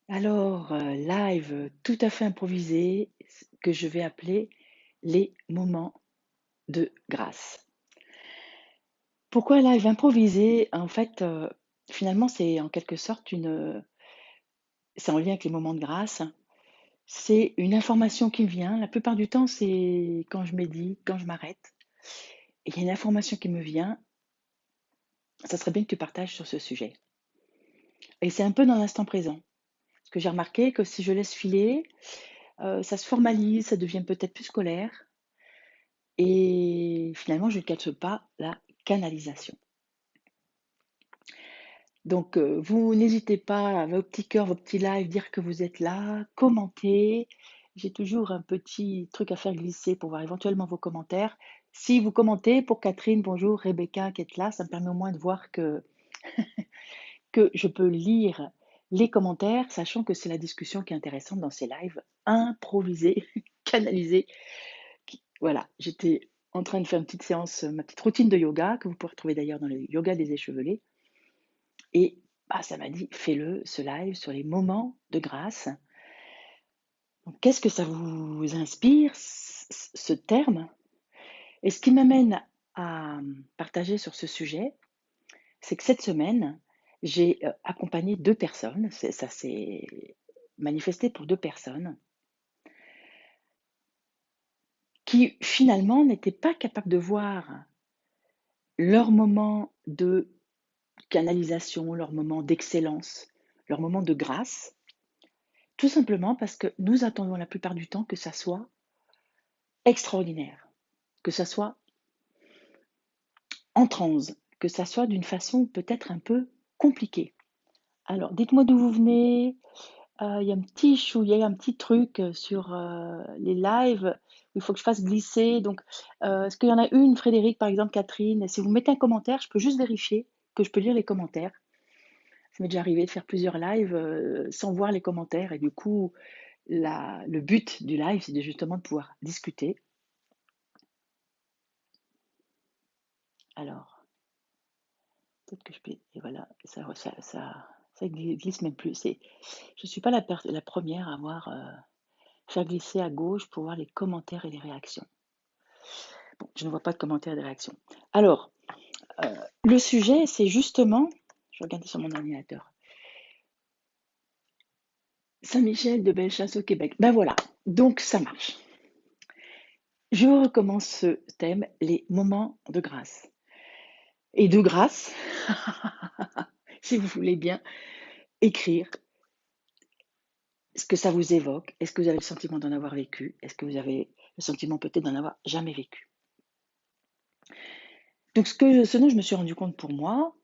Alors, live, tout à fait improvisé, que je vais appeler les moments de grâce. Pourquoi live improvisé? En fait, finalement, c'est en quelque sorte c'est en lien avec les moments de grâce. C'est une information qui me vient. La plupart du temps, c'est quand je médite, quand je m'arrête et il y a une information qui me vient, ça serait bien que tu partages sur ce sujet. Et c'est un peu dans l'instant présent. Parce que j'ai remarqué que si je laisse filer, ça se formalise, ça devient peut-être plus scolaire. Et finalement, je ne capte pas la canalisation. Donc, vous n'hésitez pas à vos petits cœurs, vos petits lives, dire que vous êtes là, commenter. J'ai toujours un petit truc à faire glisser pour voir éventuellement vos commentaires. Si vous commentez pour Catherine, bonjour, Rebecca qui est là, ça me permet au moins de voir que je peux lire les commentaires, sachant que c'est la discussion qui est intéressante dans ces lives improvisés, canalisés. Voilà, j'étais en train de faire une petite séance, ma petite routine de yoga, que vous pouvez retrouver d'ailleurs dans le yoga des échevelés. Et bah, ça m'a dit, fais-le, ce live sur les moments de grâce. Donc, qu'est-ce que ça vous inspire, ce terme? Et ce qui m'amène à partager sur ce sujet, c'est que cette semaine, j'ai accompagné deux personnes, ça s'est manifesté pour deux personnes, qui finalement n'étaient pas capables de voir leur moment de canalisation, leur moment d'excellence, leur moment de grâce, tout simplement parce que nous attendons la plupart du temps que ça soit extraordinaire, que ça soit en transe, que ça soit d'une façon peut-être un peu compliquée. Alors, dites-moi d'où vous venez. Il y a un petit chouïa, un petit truc sur les lives où il faut que je fasse glisser. Donc, est-ce qu'il y en a une, Frédéric, par exemple, Catherine? Si vous mettez un commentaire, je peux juste vérifier que je peux lire les commentaires. Ça m'est déjà arrivé de faire plusieurs lives sans voir les commentaires. Et du coup, le but du live, c'est justement de pouvoir discuter. Alors, peut-être que je peux. Et voilà, ça glisse même plus. Je ne suis pas la première à avoir faire glisser à gauche pour voir les commentaires et les réactions. Bon, je ne vois pas de commentaires et de réactions. Alors, le sujet, c'est justement. Je vais regarder sur mon ordinateur. Saint-Michel de Bellechasse au Québec. Ben voilà, donc ça marche. Je recommence ce thème, les moments de grâce. Et de grâce, si vous voulez bien écrire ce que ça vous évoque. Est-ce que vous avez le sentiment d'en avoir vécu? Est-ce que vous avez le sentiment peut-être d'en avoir jamais vécu? Donc ce dont je me suis rendu compte pour moi,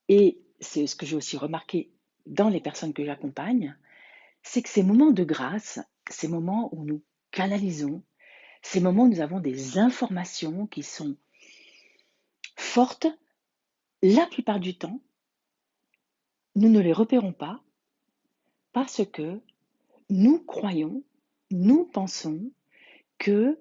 et c'est ce que j'ai aussi remarqué dans les personnes que j'accompagne, c'est que ces moments de grâce, ces moments où nous canalisons, ces moments où nous avons des informations qui sont fortes, la plupart du temps, nous ne les repérons pas parce que nous croyons, nous pensons que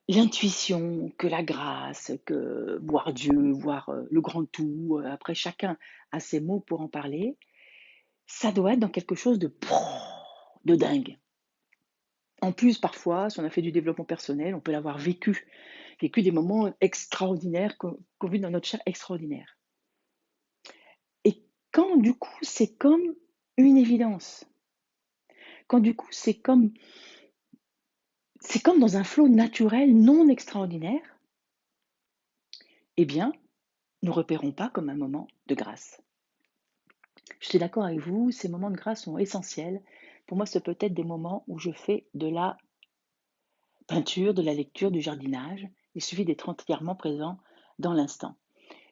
l'intuition, que la grâce, que voir Dieu, voir le grand tout, après chacun a ses mots pour en parler, ça doit être dans quelque chose de dingue. En plus, parfois, si on a fait du développement personnel, on peut l'avoir vécu des moments extraordinaires qu'on vit dans notre chair extraordinaire. Et quand du coup, c'est comme une évidence, quand du coup, c'est comme dans un flot naturel non extraordinaire, eh bien, nous ne repérons pas comme un moment de grâce. Je suis d'accord avec vous, ces moments de grâce sont essentiels. Pour moi, ce peut être des moments où je fais de la peinture, de la lecture, du jardinage. Il suffit d'être entièrement présent dans l'instant.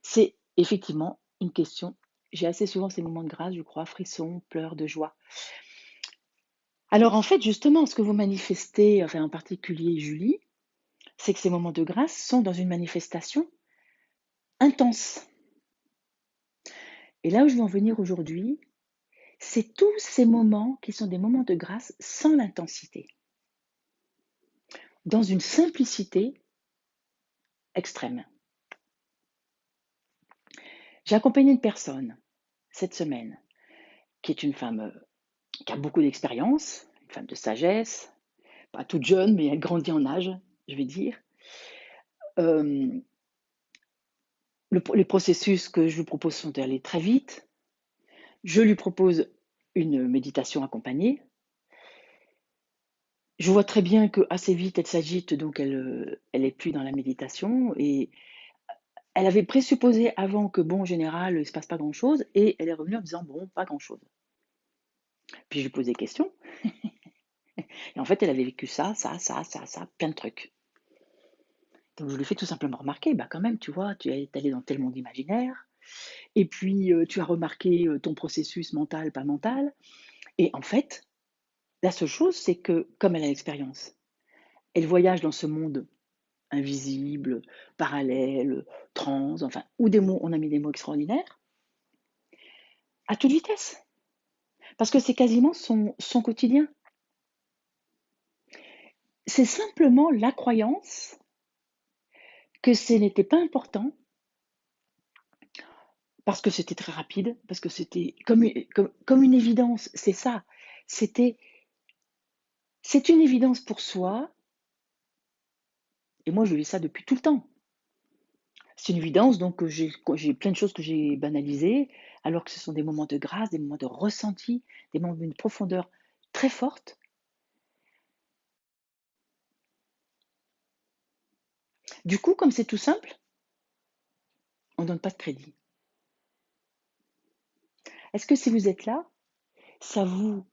C'est effectivement une question. J'ai assez souvent ces moments de grâce, je crois, frissons, pleurs de joie. Alors en fait, justement, ce que vous manifestez, enfin en particulier Julie, c'est que ces moments de grâce sont dans une manifestation intense. Et là où je veux en venir aujourd'hui, c'est tous ces moments qui sont des moments de grâce sans l'intensité, dans une simplicité extrême. J'ai accompagné une personne cette semaine qui est une femme qui a beaucoup d'expérience, une femme de sagesse, pas toute jeune, mais elle grandit en âge, je vais dire. Hem, les processus que je lui propose sont d'aller très vite. Je lui propose une méditation accompagnée. Je vois très bien qu'assez vite, elle s'agite, donc elle est plus dans la méditation et elle avait présupposé avant que, bon, en général, il se passe pas grand-chose et elle est revenue en disant: «Bon, pas grand-chose». Puis je lui pose des questions et en fait, elle avait vécu ça, ça, ça, ça, ça, plein de trucs. Donc je lui fais tout simplement remarquer: «Bah, quand même, tu vois, tu es allée dans tel monde imaginaire et puis, tu as remarqué, ton processus mental, pas mental et en fait, la seule chose, c'est que comme elle a l'expérience, elle voyage dans ce monde invisible, parallèle, trans, enfin, ou des mots on a mis des mots extraordinaires, à toute vitesse. Parce que c'est quasiment son quotidien. C'est simplement la croyance que ce n'était pas important, parce que c'était très rapide, parce que c'était comme une évidence, c'est ça. C'était c'est une évidence pour soi, et moi je vis ça depuis tout le temps. C'est une évidence, donc j'ai plein de choses que j'ai banalisées, alors que ce sont des moments de grâce, des moments de ressenti, des moments d'une profondeur très forte. Du coup, comme c'est tout simple, on ne donne pas de crédit. Est-ce que si vous êtes là, ça vous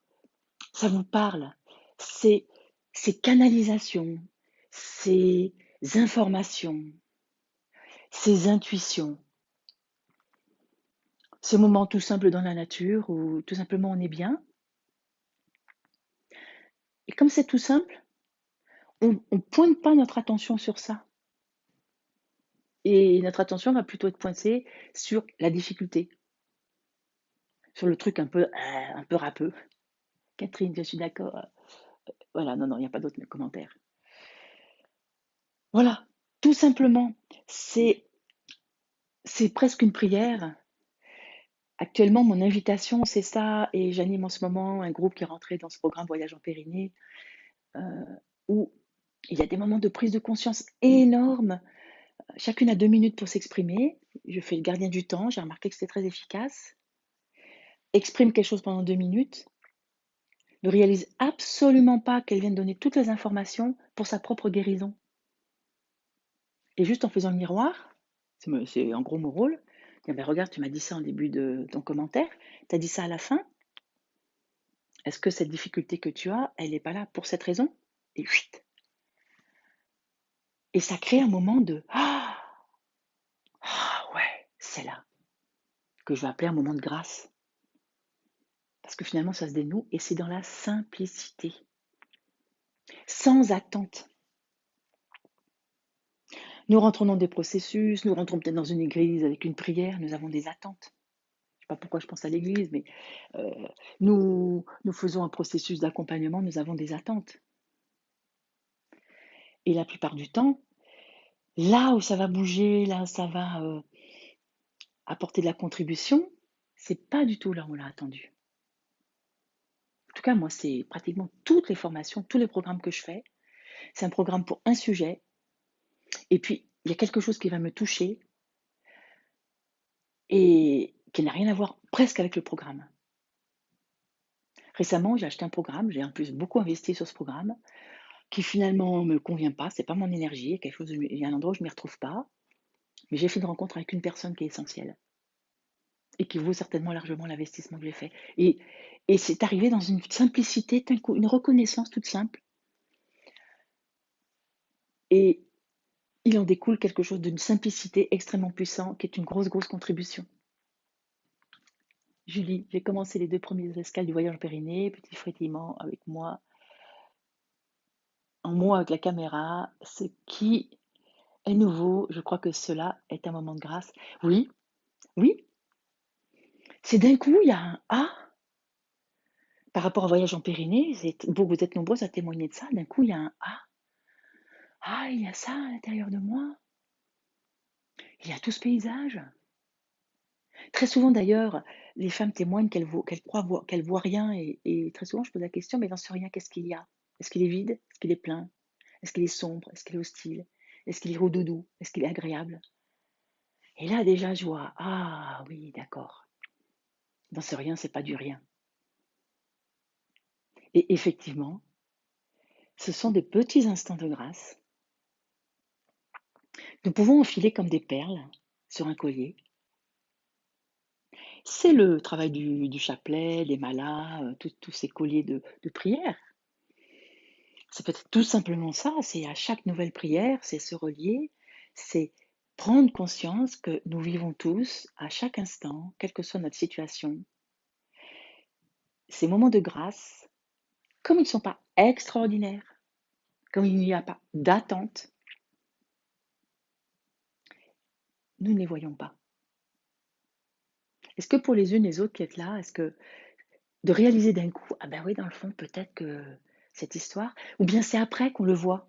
ça vous parle? Ces ces canalisations, ces informations, ces intuitions, ce moment tout simple dans la nature où tout simplement on est bien et comme c'est tout simple, on pointe pas notre attention sur ça et notre attention va plutôt être pointée sur la difficulté, sur le truc un peu râpeux. Catherine, je suis d'accord, voilà, non, non, il y a pas d'autres commentaires. Voilà, tout simplement, c'est c'est presque une prière. Actuellement, mon invitation, c'est ça et j'anime en ce moment un groupe qui est rentré dans ce programme Voyage en Pyrénées, heu, où il y a des moments de prise de conscience énormes. Chacune a 2 minutes pour s'exprimer. Je fais le gardien du temps, j'ai remarqué que c'était très efficace. Exprime quelque chose pendant 2 minutes, ne réalise absolument pas qu'elle vient de donner toutes les informations pour sa propre guérison et juste en faisant le miroir, c'est en gros mon rôle, dire: «Beh, regarde, tu m'as dit ça en début de ton commentaire, tu as dit ça à la fin. Est-ce que cette difficulté que tu as, elle n'est pas là pour cette raison?» Et chut, et ça crée un moment de: «Ah! Ah ouais, c'est là», que je vais appeler un moment de grâce. Parce que finalement, ça se dénoue et c'est dans la simplicité, sans attente. Nous rentrons dans des processus, nous rentrons peut-être dans une église avec une prière, nous avons des attentes. Je sais pas pourquoi je pense à l'église, mais heu, nous faisons un processus d'accompagnement, nous avons des attentes et la plupart du temps, là où ça va bouger, là où ça va, apporter de la contribution, c'est pas du tout là où on l'a attendu. En tout cas, moi, c'est pratiquement toutes les formations, tous les programmes que je fais, c'est un programme pour un sujet et puis il y a quelque chose qui va me toucher et qui n'a rien à voir presque avec le programme. Récemment, j'ai acheté un programme, j'ai en plus beaucoup investi sur ce programme, qui finalement me convient pas, c'est pas mon énergie, il y a quelque chose, il y a un endroit où je m'y retrouve pas, mais j'ai fait une rencontre avec une personne qui est essentielle et qui vaut certainement largement l'investissement que j'ai fait. Et c'est arrivé dans une simplicité, d'un coup, une reconnaissance toute simple et il en découle quelque chose d'une simplicité extrêmement puissant qui est une grosse, grosse contribution. Julie, j'ai commencé les 2 premières escales du voyage en Pyrénées, petit frétillement avec moi, en moi avec la caméra. Ce qui est nouveau, je crois que cela est un moment de grâce. Oui, oui, c'est d'un coup, il y a un «Ah!» par rapport au voyage en Pyrénées, vous êtes nombreuses à témoigner de ça, d'un coup, il y a un «Ah! Ah, il y a ça à l'intérieur de moi, il y a tout ce paysage». Très souvent d'ailleurs, les femmes témoignent qu'elles voient rien et très souvent je pose la question: «Mais dans ce rien, qu'est-ce qu'il y a? Est-ce qu'il est vide? Est-ce qu'il est plein? Est-ce qu'il est sombre? Est-ce qu'il est hostile? Est-ce qu'il est rodoudou? Est-ce qu'il est agréable?» Et là déjà je vois: «Ah oui, d'accord, dans ce rien, c'est pas du rien». Et effectivement, ce sont des petits instants de grâce. Nous pouvons enfiler comme des perles sur un collier. C'est le travail du chapelet, des malas, tous ces colliers de prière. C'est peut-être tout simplement ça, c'est à chaque nouvelle prière, c'est se relier, c'est prendre conscience que nous vivons tous, à chaque instant, quelle que soit notre situation, ces moments de grâce, comme ils ne sont pas extraordinaires, comme il n'y a pas d'attente, nous ne les voyons pas. Est-ce que pour les unes et les autres qui êtes là, est-ce que de réaliser d'un coup, ah ben oui, dans le fond, peut-être que cette histoire, ou bien c'est après qu'on le voit.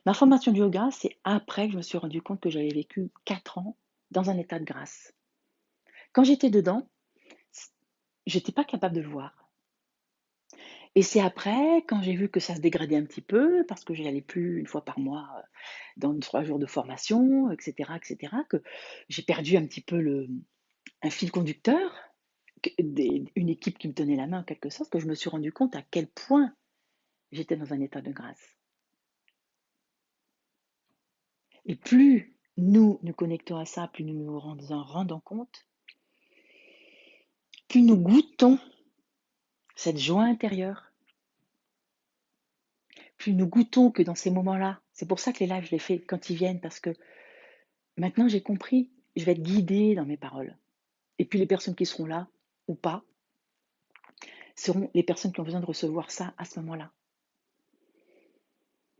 Ma formation de yoga, c'est après que je me suis rendu compte que j'avais vécu 4 ans dans un état de grâce. Quand j'étais dedans, j'étais pas capable de le voir. Et c'est après, quand j'ai vu que ça se dégradait un petit peu, parce que j'y allais plus une fois par mois dans 3 jours de formation, et cetera, que j'ai perdu un petit peu un fil conducteur, une équipe qui me tenait la main en quelque sorte, que je me suis rendu compte à quel point j'étais dans un état de grâce. Et plus nous connectons à ça, plus nous nous rendons compte, plus nous goûtons cette joie intérieure, plus nous goûtons que dans ces moments-là. C'est pour ça que les lives, je les fais quand ils viennent, parce que maintenant j'ai compris, je vais être guidée dans mes paroles. Et puis les personnes qui seront là, ou pas, seront les personnes qui ont besoin de recevoir ça à ce moment-là.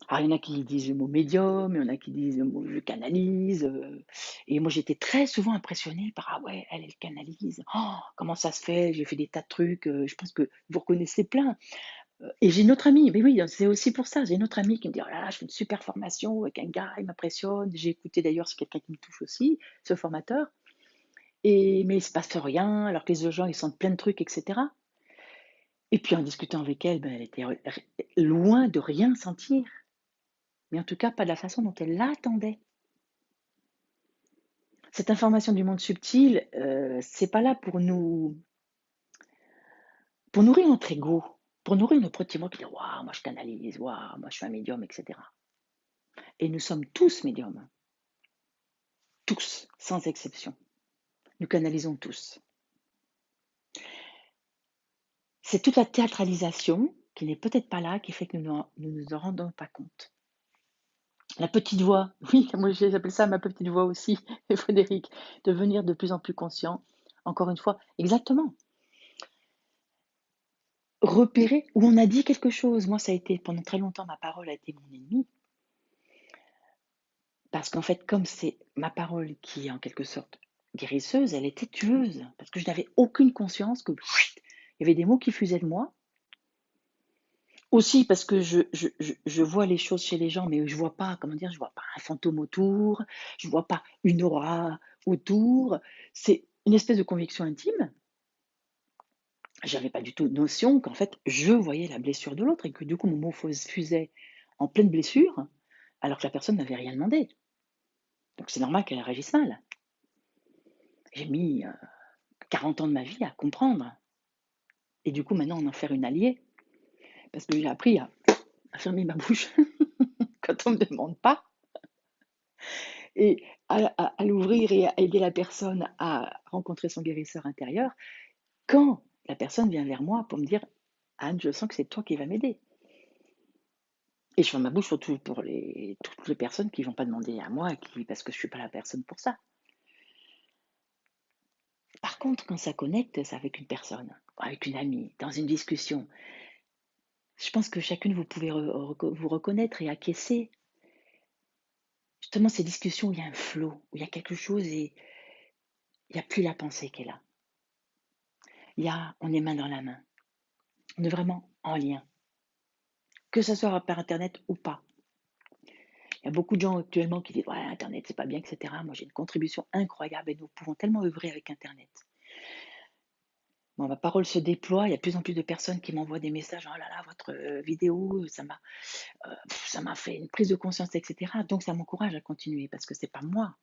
Alors, il y en a qui disent le mot médium, il y en a qui disent le mot je canalise. Et moi, j'étais très souvent impressionnée par ah ouais, elle canalise. Oh, comment ça se fait? J'ai fait des tas de trucs. Je pense que vous reconnaissez plein. Et j'ai une autre amie, mais oui, c'est aussi pour ça. J'ai une autre amie qui me dit oh là là, je fais une super formation avec un gars, il m'impressionne. J'ai écouté d'ailleurs, c'est quelqu'un qui me touche aussi, ce formateur. Mais il se passe rien, alors que les autres gens, ils sentent plein de trucs, etc. Et puis en discutant avec elle, ben, elle était loin de rien sentir. Mais en tout cas, pas de la façon dont elle l'attendait. Cette information du monde subtil, c'est pas là pour nourrir notre ego, pour nourrir nos petits mots qui disent waouh, moi je canalise, waouh, moi je suis un médium, etc. Et nous sommes tous médiums, tous, sans exception. Nous canalisons tous. C'est toute la théâtralisation qui n'est peut-être pas là qui fait que nous ne nous en rendons pas compte. La petite voix, oui, moi j'appelle ça ma petite voix aussi, Frédéric, devenir de plus en plus conscient. Encore une fois, exactement. Repérer où on a dit quelque chose. Moi, ça a été pendant très longtemps, ma parole a été mon ennemie. Parce qu'en fait, comme c'est ma parole qui est en quelque sorte guérisseuse, elle était tueuse. Parce que je n'avais aucune conscience que il y avait des mots qui fusaient de moi. Aussi parce que je vois les choses chez les gens, mais je vois pas, comment dire, je vois pas un fantôme autour, je vois pas une aura autour. C'est une espèce de conviction intime. J'avais pas du tout notion qu'en fait, je voyais la blessure de l'autre et que du coup, mon mot fusait en pleine blessure, alors que la personne n'avait rien demandé. Donc c'est normal qu'elle réagisse mal. J'ai mis 40 ans de ma vie à comprendre. Et du coup, maintenant, en faire une alliée, parce que j'ai appris à fermer ma bouche quand on ne me demande pas, et à l'ouvrir et à aider la personne à rencontrer son guérisseur intérieur quand la personne vient vers moi pour me dire Anne, je sens que c'est toi qui vas m'aider. Et je ferme ma bouche surtout pour toutes les personnes qui ne vont pas demander à moi, parce que je ne suis pas la personne pour ça. Par contre, quand ça connecte, c'est avec une personne, avec une amie, dans une discussion. Je pense que chacune, vous pouvez vous reconnaître et acquiescer. Justement, ces discussions où il y a un flot, où il y a quelque chose et il n'y a plus la pensée qui est là. On est main dans la main. On est vraiment en lien. Que ce soit par Internet ou pas. Il y a beaucoup de gens actuellement qui disent: «Ouais, internet, c'est pas bien et cetera». Moi, j'ai une contribution incroyable et nous pouvons tellement œuvrer avec internet. Bon, ma parole se déploie, il y a de plus en plus de personnes qui m'envoient des messages: «Oh là là, votre, vidéo, ça m'a fait une prise de conscience et cetera». Donc ça m'encourage à continuer parce que c'est pas moi,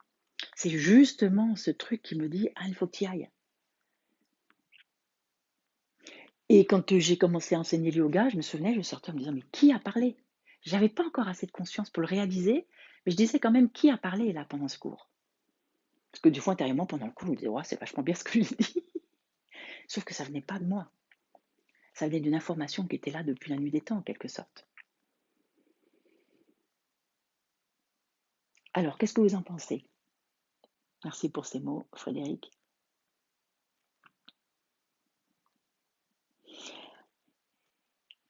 c'est justement ce truc qui me dit: «Ah, il faut que tu y ailles». Et quand, j'ai commencé à enseigner le yoga, je me souvenais, je sortais en me disant: «Mais qui a parlé?» J'avais pas encore assez de conscience pour le réaliser, mais je disais quand même: «Qui a parlé là pendant ce cours?» Parce que des fois intérieurement pendant le cours, je me disais: «Ouais, c'est vachement bien ce que je dis». Sauf que ça venait pas de moi, ça venait d'une information qui était là depuis la nuit des temps en quelque sorte. Alors qu'est-ce que vous en pensez? Merci pour ces mots, Frédéric.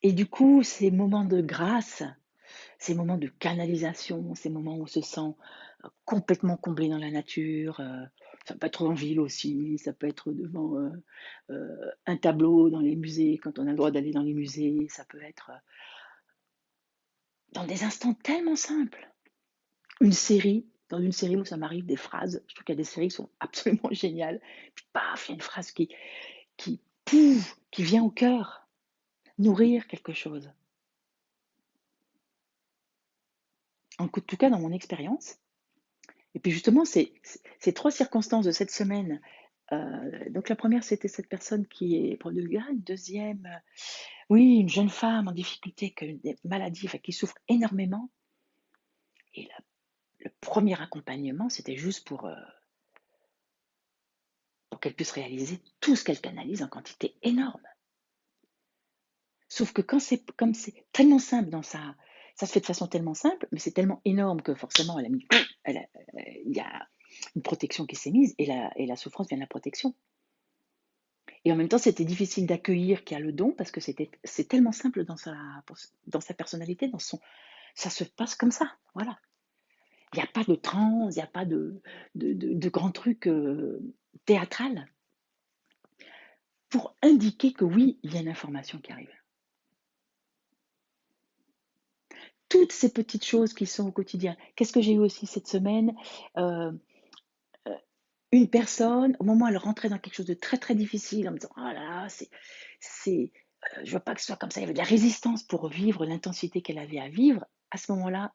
Et du coup, ces moments de grâce, ces moments de canalisation, ces moments où on se sent, complètement comblé dans la nature, ça peut être en ville aussi, ça peut être devant, un tableau dans les musées, quand on a le droit d'aller dans les musées, ça peut être, dans des instants tellement simples. Une série, dans une série, moi ça m'arrive des phrases, je trouve qu'il y a des séries qui sont absolument géniales, puis paf, il y a une phrase qui pouf, qui vient au cœur, nourrir quelque chose. En tout cas dans mon expérience. Et puis justement, ces 3 circonstances de cette semaine, donc la première c'était cette personne qui est prof de yoga, une deuxième, oui, une jeune femme en difficulté, qui a des maladies, enfin qui souffre énormément et le premier accompagnement, c'était juste pour qu'elle puisse réaliser tout ce qu'elle canalise en quantité énorme. Sauf que quand c'est comme c'est tellement simple dans ça se fait de façon tellement simple, mais c'est tellement énorme que forcément elle a il y a une protection qui s'est mise et la souffrance vient de la protection. Et en même temps, c'était difficile d'accueillir qu'il y a le don parce que c'est tellement simple dans sa personnalité, dans son ça se passe comme ça, voilà. Il y a pas de transe, il y a pas de grands trucs, théâtral pour indiquer que oui, il y a une information qui arrive. Toutes ces petites choses qui sont au quotidien. Qu'est-ce que j'ai eu aussi cette semaine? Heu une personne, au moment où elle rentrait dans quelque chose de très, très difficile en me disant: «Oh là là, je veux pas que ce soit comme ça». Il y avait de la résistance pour vivre l'intensité qu'elle avait à vivre. À ce moment-là,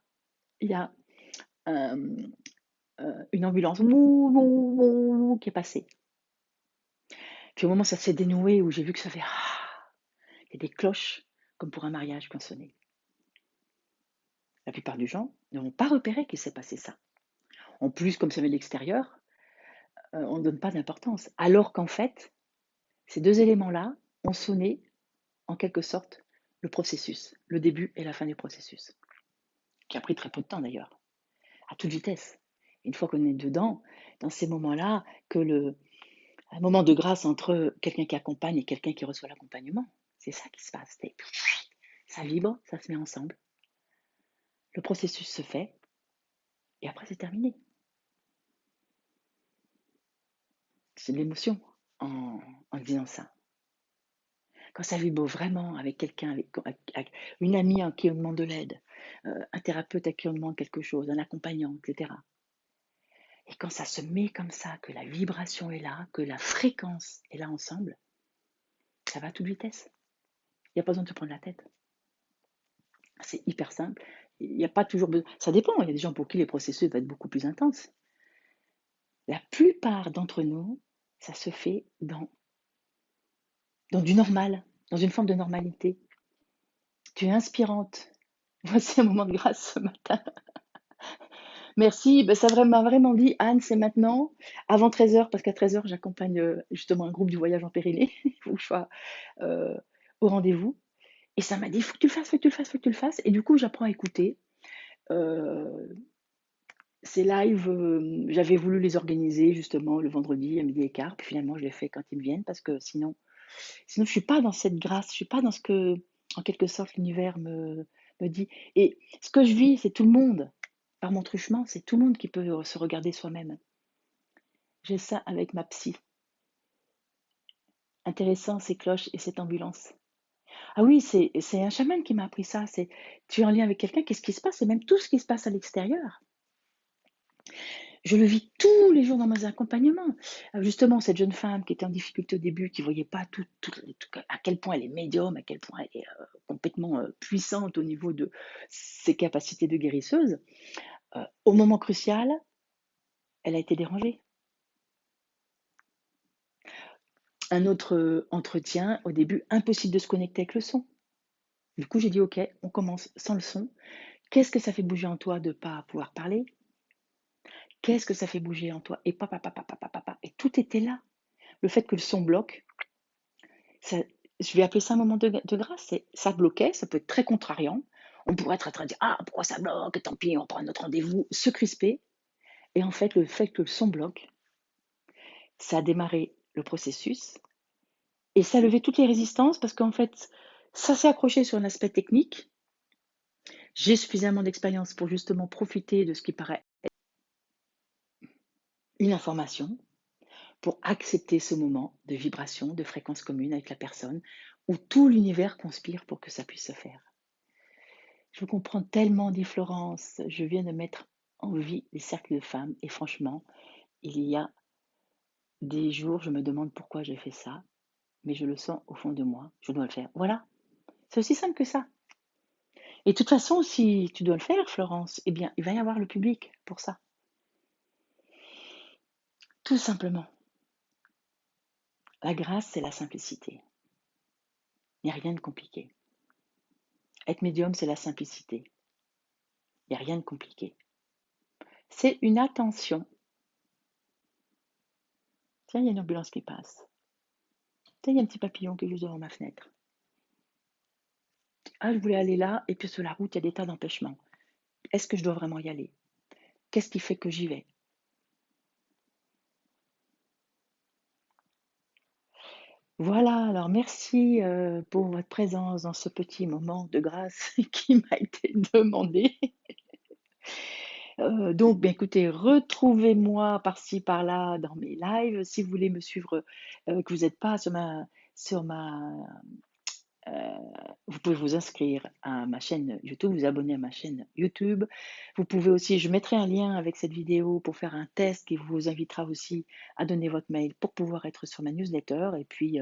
il y a, hem, une ambulance «wouh, wouh, wouh» qui est passée. Puis au moment où ça s'est dénoué, où j'ai vu que ça fait «ah», il y a des cloches comme pour un mariage qui ont sonné. La plupart des gens n'ont pas repéré qu'il s'est passé ça. En plus, comme ça vient de l'extérieur, on ne donne pas d'importance. Alors qu'en fait, ces 2 éléments-là ont sonné en quelque sorte, le processus, le début et la fin du processus, qui a pris très peu de temps d'ailleurs, à toute vitesse. Une fois qu'on est dedans, dans ces moments-là, un moment de grâce entre quelqu'un qui accompagne et quelqu'un qui reçoit l'accompagnement, c'est ça qui se passe. Ça vibre, ça se met ensemble, le processus se fait, et après c'est terminé. C'est de l'émotion en disant ça. Quand ça vibre vraiment avec quelqu'un, avec une amie à qui on demande de l'aide, un thérapeute à qui on demande quelque chose, un accompagnant, etc. Et quand ça se met comme ça, que la vibration est là, que la fréquence est là ensemble, ça va à toute vitesse. Il y a pas besoin de se prendre la tête. C'est hyper simple. Il y a pas toujours besoin. Ça dépend, il y a des gens pour qui les processus vont être beaucoup plus intenses. La plupart d'entre nous, ça se fait dans du normal, dans une forme de normalité. Tu es inspirante. Voici un moment de grâce ce matin. Merci, ça m'a vraiment dit: «Anne, c'est maintenant, avant 13h», parce qu'à 13h j'accompagne, justement un groupe du voyage en Pyrénées. Il faut que je sois, heu, au rendez-vous. Et ça m'a dit: «Il faut que tu le fasses, faut que tu le fasses, faut que tu le fasses». Et du coup, j'apprends à écouter. Heu, Ces lives, j'avais voulu les organiser justement le vendredi à 12h15, puis finalement je les fais quand ils me viennent parce que sinon je suis pas dans cette grâce, je suis pas dans ce que, en quelque sorte, l'univers me dit. Et ce que je vis, c'est tout le monde. Par mon truchement, c'est tout le monde qui peut, se regarder soi-même. J'ai ça avec ma psy. Intéressant ces cloches et cette ambulance. Ah oui, c'est un chaman qui m'a appris ça, c'est tu es en lien avec quelqu'un, qu'est-ce qui se passe? Et même tout ce qui se passe à l'extérieur. Je le vis tous les jours dans mes accompagnements. Justement, cette jeune femme qui était en difficulté au début, qui voyait pas à quel point elle est médium, à quel point elle est, complètement, puissante au niveau de ses capacités de guérisseuse, au moment crucial, elle a été dérangée. Un autre, entretien, au début, impossible de se connecter avec le son. Du coup, j'ai dit: «OK, on commence sans le son. Qu'est-ce que ça fait bouger en toi de ne pas pouvoir parler? Qu'est-ce que ça fait bouger en toi?» Et et tout était là. Le fait que le son bloque, ça je vais appeler ça un moment de grâce, ça bloquait, ça peut être très contrariant. On pourrait être en train de dire: «Ah, pourquoi ça bloque? Tant pis, on prend un autre rendez-vous», se crisper et en fait, le fait que le son bloque, ça a démarré le processus et ça a levé toutes les résistances parce qu'en fait, ça s'est accroché sur un aspect technique. J'ai suffisamment d'expérience pour justement profiter de ce qui paraît une information, pour accepter ce moment de vibration, de fréquence commune avec la personne, où tout l'univers conspire pour que ça puisse se faire. Je vous comprends tellement, dit Florence. Je viens de mettre en vie des cercles de femmes et franchement, il y a des jours, je me demande pourquoi j'ai fait ça, mais je le sens au fond de moi, je dois le faire. Voilà, c'est aussi simple que ça. Et de toute façon, si tu dois le faire, Florence, eh bien, il va y avoir le public pour ça. Tout simplement. La grâce, c'est la simplicité. Il n'y a rien de compliqué. Être médium, c'est la simplicité. Il n'y a rien de compliqué. C'est une attention. Tiens, il y a une ambulance qui passe. Tiens, il y a un petit papillon qui est juste devant ma fenêtre. Ah, je voulais aller là, et puis sur la route, il y a des tas d'empêchements. Est-ce que je dois vraiment y aller? Qu'est-ce qui fait que j'y vais? Voilà, alors merci pour votre présence dans ce petit moment de grâce qui m'a été demandé. Donc, ben, écoutez, retrouvez-moi par-ci, par-là dans mes lives. Si vous voulez me suivre, que vous n'êtes pas sur ma Heu, vous pouvez vous inscrire à ma chaîne YouTube, vous abonner à ma chaîne YouTube. Vous pouvez aussi je mettrai un lien avec cette vidéo pour faire un test qui vous invitera aussi à donner votre mail pour pouvoir être sur ma newsletter et puis,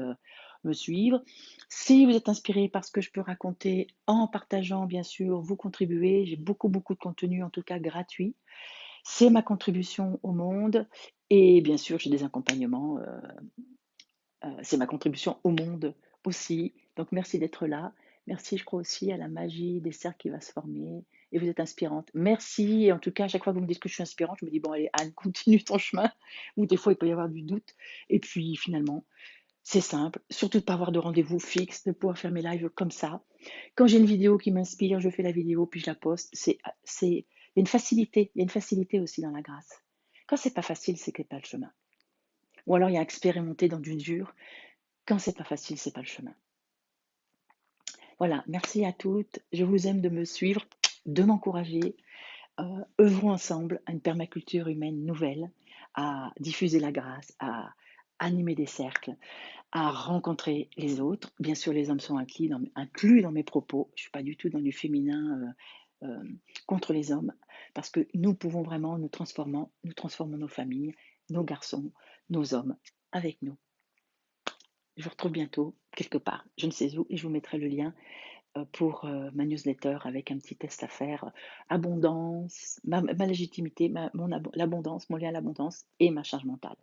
me suivre. Si vous êtes inspiré par ce que je peux raconter en partageant bien sûr, vous contribuez. J'ai beaucoup, beaucoup de contenu, en tout cas gratuit. C'est ma contribution au monde et bien sûr j'ai des accompagnements, c'est ma contribution au monde aussi. Donc merci d'être là. Merci, je crois aussi à la magie des cercles qui va se former et vous êtes inspirante. Merci et en tout cas, à chaque fois que vous me dites que je suis inspirante, je me dis: «Bon allez Anne, continue ton chemin» ou des fois il peut y avoir du doute et puis finalement, c'est simple, surtout de pas avoir de rendez-vous fixe, de pouvoir faire mes lives comme ça. Quand j'ai une vidéo qui m'inspire, je fais la vidéo puis je la poste. Il y a une facilité, il y a une facilité aussi dans la grâce. Quand c'est pas facile, c'est que c'est pas le chemin. Ou alors il y a expérimenté dans du dur. Quand c'est pas facile, c'est pas le chemin. Voilà, merci à toutes. Je vous aime de me suivre, de m'encourager. Œuvrons ensemble à une permaculture humaine nouvelle, à diffuser la grâce, à animer des cercles, à rencontrer les autres. Bien sûr, les hommes sont inclus dans mes propos. Je ne suis pas du tout dans du féminin contre les hommes, parce que nous pouvons vraiment nous transformons nos familles, nos garçons, nos hommes avec nous. Je vous retrouve bientôt quelque part, je ne sais où, et je vous mettrai le lien pour ma newsletter avec un petit test à faire. Abondance, ma légitimité, l'abondance, mon lien à l'abondance et ma charge mentale.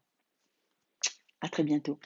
À très bientôt.